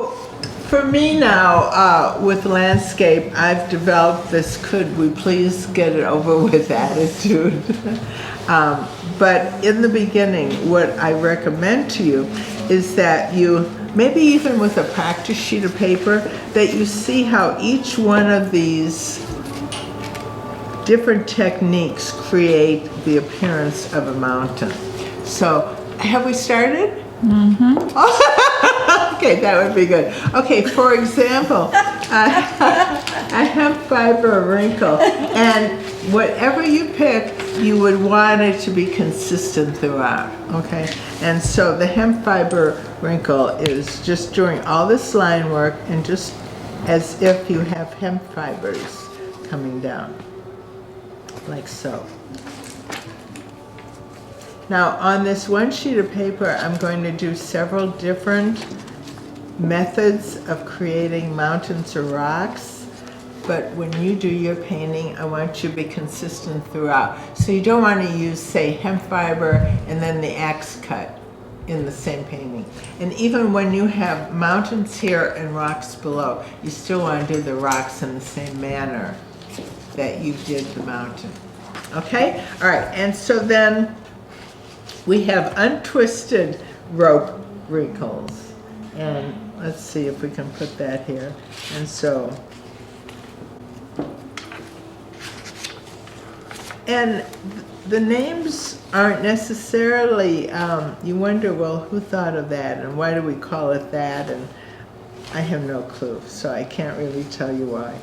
So for me now, with landscape, I've developed this could we please get it over with attitude. But in the beginning, what I recommend to you is that you, maybe even with a practice sheet of paper, that you see how each one of these different techniques create the appearance of a mountain. So, have we started? Mm-hmm. Okay, that would be good. Okay, for example, a hemp fiber wrinkle, and whatever you pick, you would want it to be consistent throughout, okay? And so the hemp fiber wrinkle is just doing all this line work and just as if you have hemp fibers coming down, like so. Now on this one sheet of paper, I'm going to do several different methods of creating mountains or rocks. But when you do your painting, I want you to be consistent throughout. So you don't want to use, say, hemp fiber and then the axe cut in the same painting. And even when you have mountains here and rocks below, you still want to do the rocks in the same manner that you did the mountain. Okay? All right, and so then we have untwisted rope wrinkles. And let's see if we can put that here. And so, and the names aren't necessarily, you wonder, well, who thought of that and why do we call it that? And I have no clue, so I can't really tell you why.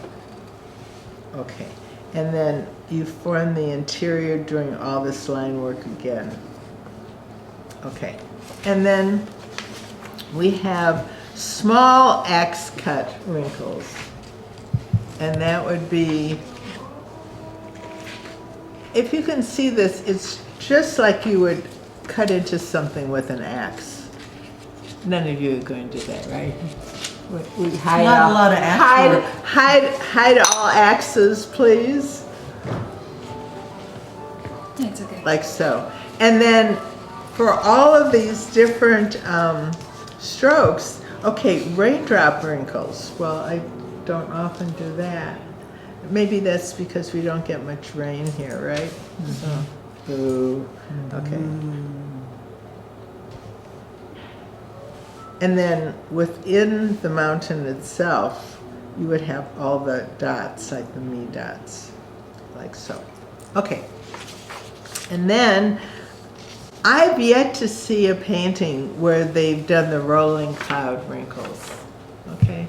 Okay, and then you form the interior doing all this line work again. Okay, and then we have small axe cut wrinkles, and that would be, if you can see this, it's just like you would cut into something with an axe. None of you are going to do that, right? We hide Not a lot of axe work. Hide all axes, please. It's okay. Like so. And then for all of these different strokes, okay, raindrop wrinkles. Well, I don't often do that. Maybe that's because we don't get much rain here, right? Mm-hmm. So, boo. Okay. And then within the mountain itself, you would have all the dots, like the me dots, like so. Okay. And then I've yet to see a painting where they've done the rolling cloud wrinkles. Okay.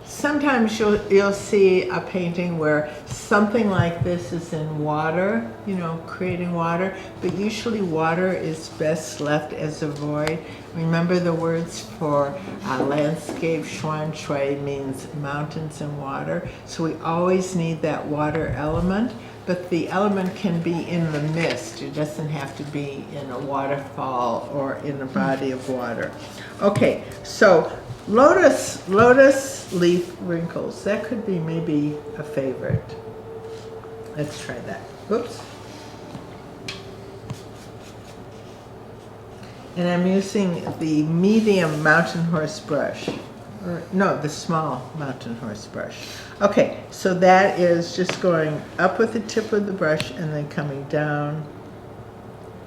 Sometimes you'll see a painting where something like this is in water, you know, creating water, but usually water is best left as a void. Remember the words for landscape, xuan shui means mountains and water, so we always need that water element, but the element can be in the mist. It doesn't have to be in a waterfall or in a body of water. Okay, so lotus leaf wrinkles, that could be maybe a favorite. Let's try that. Oops. And I'm using the medium mountain horse brush. Or, no, the small mountain horse brush. Okay, so that is just going up with the tip of the brush and then coming down.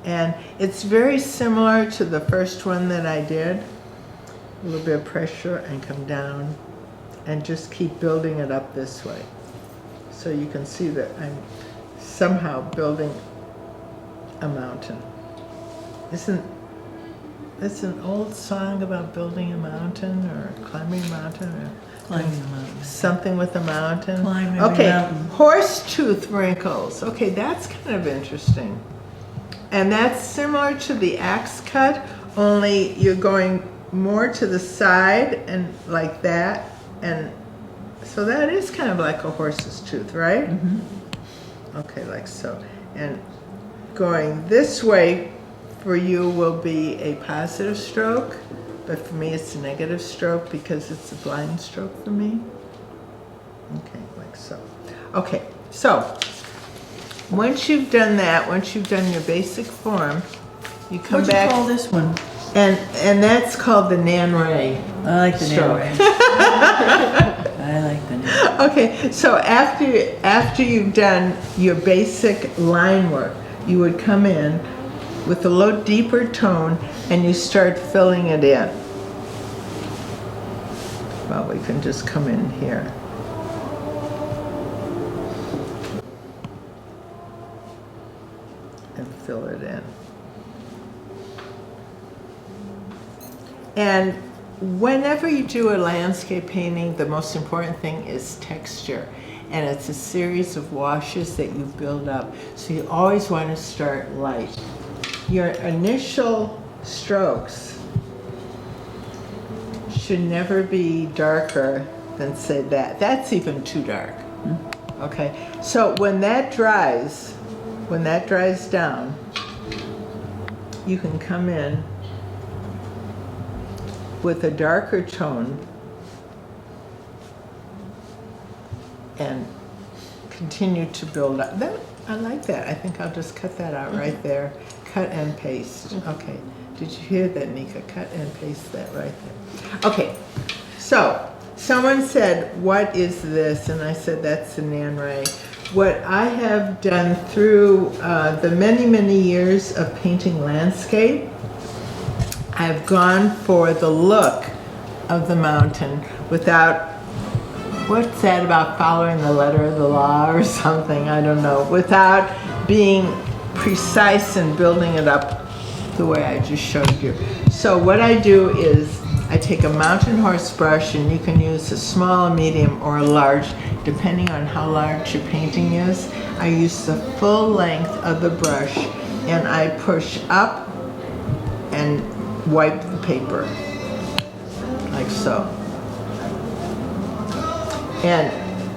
And it's very similar to the first one that I did. A little bit of pressure and come down and just keep building it up this way. So you can see that I'm somehow building a mountain. Isn't this an old song about building a mountain or climbing a mountain or Climbing a mountain. something with a mountain? Climbing a okay, mountain. horse tooth wrinkles. Okay, that's kind of interesting. And that's similar to the axe cut, only you're going more to the side and like that, and so that is kind of like a horse's tooth, right? Mm-hmm. Okay, like so. And going this way for you will be a positive stroke, but for me it's a negative stroke because it's a blind stroke for me. Okay, like so. Okay, so once you've done that, once you've done your basic form, you come What'd you back. call this one? And that's called the Nan Rae. I like the Stroke. Nan Rae. I like the Nan Rae. Okay, so after you've done your basic line work, you would come in with a little deeper tone and you start filling it in. Well, we can just come in here. And fill it in. And whenever you do a landscape painting, the most important thing is texture. And it's a series of washes that you build up. So you always want to start light. Your initial strokes should never be darker than, say, that. That's even too dark. Okay, so when that dries down, you can come in with a darker tone and continue to build up. That, I like that. I think I'll just cut that out right there. Cut and paste. Okay. Did you hear that, Nika? Cut and paste that right there. Okay. So someone said, "What is this?" And I said, "That's the Nan Rae." What I have done through the many years of painting landscape, I've gone for the look of the mountain without, what's that about following the letter of the law or something, I don't know, without being precise and building it up the way I just showed you. So what I do is I take a mountain horse brush, and you can use a small, a medium, or a large, depending on how large your painting is. I use the full length of the brush and I push up and wipe the paper, like so. And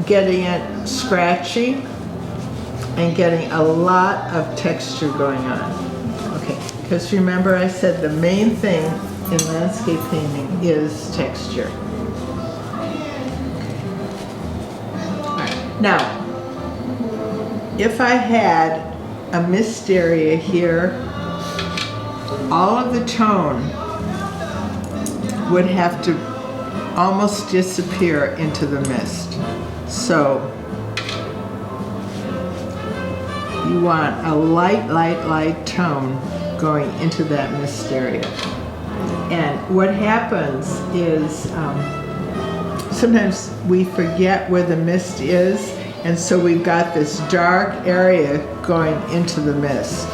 getting it scratchy and getting a lot of texture going on. Okay, because remember I said the main thing in landscape painting is texture. All right. Now, if I had a mist area here, all of the tone would have to almost disappear into the mist. So you want a light tone going into that mist area. And what happens is sometimes we forget where the mist is, and so we've got this dark area going into the mist.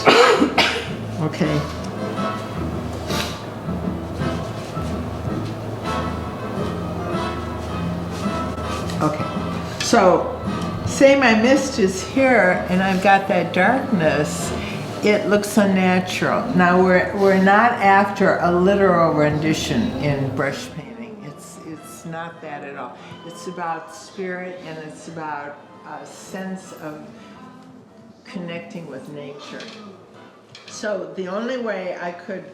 Okay. Okay, so say my mist is here and I've got that darkness, it looks unnatural. Now we're not after a literal rendition in brush painting. It's not that at all. It's about spirit, and it's about a sense of connecting with nature. So the only way I could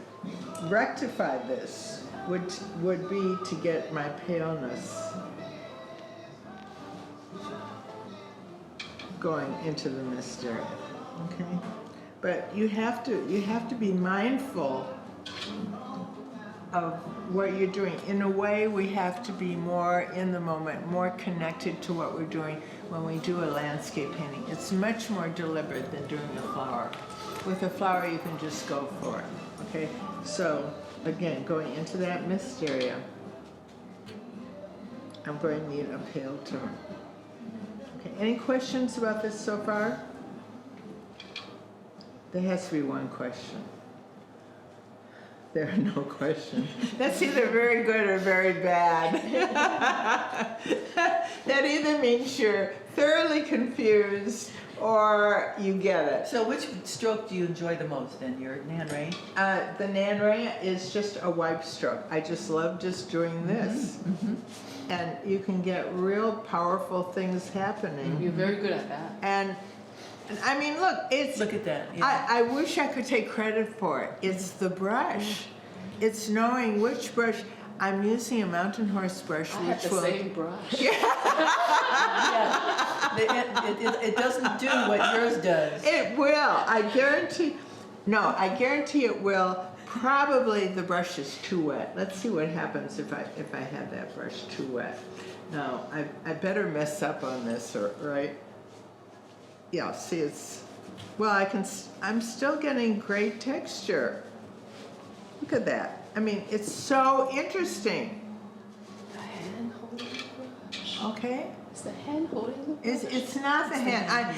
rectify this would be to get my paleness going into the mist area, okay? But you have to be mindful of what you're doing. In a way, we have to be more in the moment, more connected to what we're doing when we do a landscape painting. It's much more deliberate than doing a flower. With a flower, you can just go for it, okay? So, again, going into that mist area, I'm going to need a pale tone. Okay, any questions about this so far? There has to be one question. There are no questions. That's either very good or very bad. That either means you're thoroughly confused or you get it. So which stroke do you enjoy the most then, your Nan Rae? The Nan Rae is just a wipe stroke. I just love just doing this. And you can get real powerful things happening. You're very good at that. And I mean, look, it's... Look at that. Yeah. I wish I could take credit for it. It's the brush. It's knowing which brush. I'm using a mountain horse brush, I have which the will... same brush. Yeah. It doesn't do what yours does. It will. I guarantee... No, I guarantee it will. probably the brush is too wet. Let's see what happens if I have that brush too wet. Now, I better mess up on this, right? Yeah, see well, I'm still getting great texture. Look at that. I mean, it's so interesting. The hand holding the brush. Okay? Is the hand holding the brush? It's not the hand.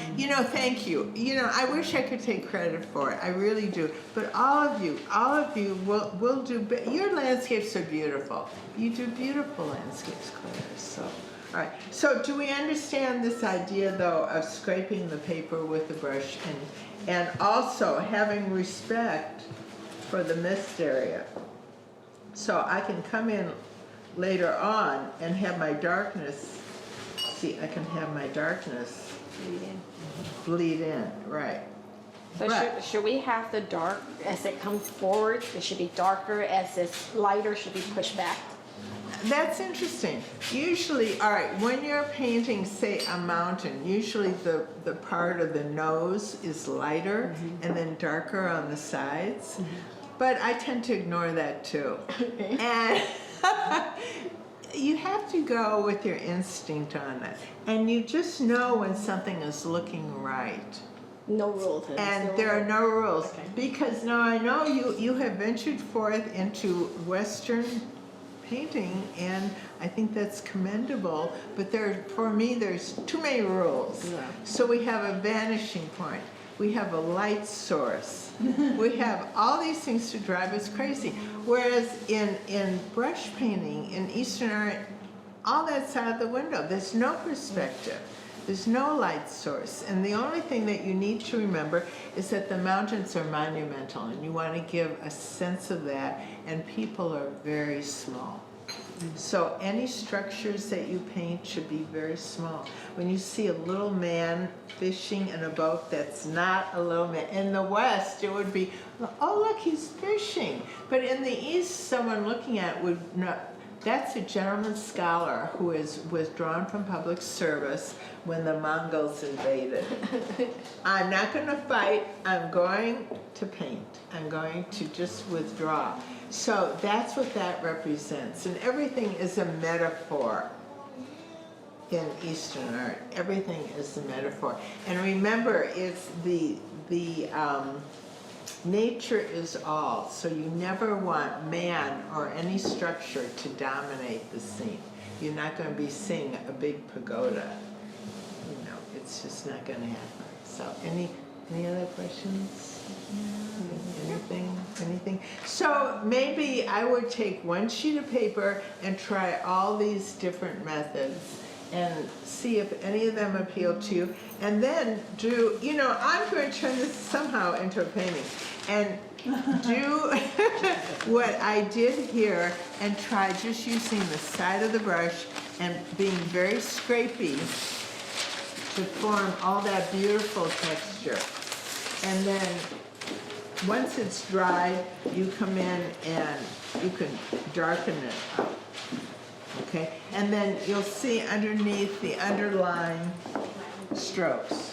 Thank you. I wish I could take credit for it. I really do. But all of you will do. Your landscapes are beautiful. You do beautiful landscapes, Claire. So, all right. So, do we understand this idea though of scraping the paper with the brush and also having respect for the mist area? So I can come in later on and have my darkness. See, I can have my darkness bleed in, right. So should we have the dark as it comes forward? It should be darker as it's lighter should be pushed back. That's interesting. Usually, all right, when you're painting, say, a mountain, usually the part of the nose is lighter and then darker on the sides. But I tend to ignore that too. And you have to go with your instinct on it. And you just know when something is looking right. No rules. And there are no rules. Because now I know you have ventured forth into Western painting, and I think that's commendable. But for me, there's too many rules. Yeah. So we have a vanishing point. We have a light source. We have all these things to drive us crazy. Whereas in brush painting, in Eastern art, all that's out of the window. There's no perspective. There's no light source. And the only thing that you need to remember is that the mountains are monumental, and you want to give a sense of that, and people are very small. So any structures that you paint should be very small. When you see a little man fishing in a boat, that's not a little man. In the West, it would be, oh, look, he's fishing. But in the East, someone looking at it would not. That's a gentleman scholar who is withdrawn from public service when the Mongols invaded. I'm not going to fight. I'm going to paint. I'm going to just withdraw. So that's what that represents. And everything is a metaphor in Eastern art. Everything is a metaphor. And remember, it's the nature is all. So you never want man or any structure to dominate the scene. You're not going to be seeing a big pagoda. It's just not going to happen. So any other questions? Anything? So maybe I would take one sheet of paper and try all these different methods and see if any of them appeal to you. And then I'm going to turn this somehow into a painting and do what I did here and try just using the side of the brush and being very scrapey to form all that beautiful texture. And then once it's dry, you come in and you can darken it up. Okay? And then you'll see underneath the underlying strokes.